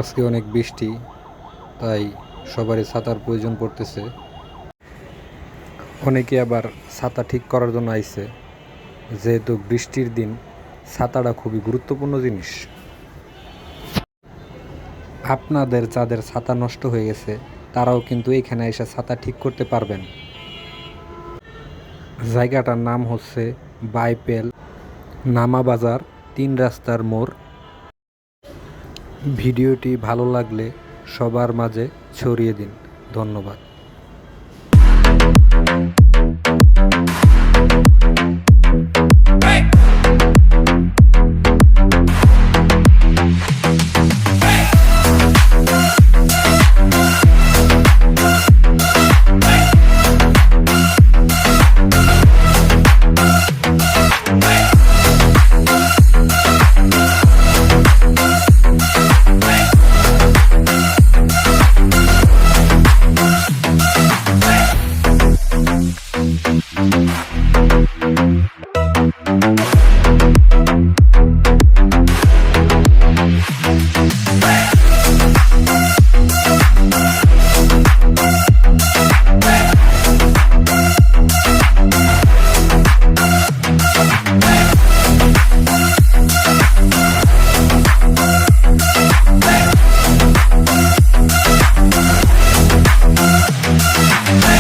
আজকে অনেক বৃষ্টি, তাই সবারই ছাতার প্রয়োজন পড়তেছে। অনেকে আবার ছাতা ঠিক করার জন্য আইছে, যেহেতু বৃষ্টির দিন ছাতাটা খুবই গুরুত্বপূর্ণ জিনিস। আপনাদের যাদের ছাতা নষ্ট হয়ে গেছে তারাও কিন্তু এখানে এসে ছাতা ঠিক করতে পারবেন। জায়গাটার নাম হচ্ছে বাইপেল নামা বাজার ৩ রাস্তার মোড়। ভিডিওটি ভালো লাগলে সবার মাঝে ছড়িয়ে দিন। ধন্যবাদ।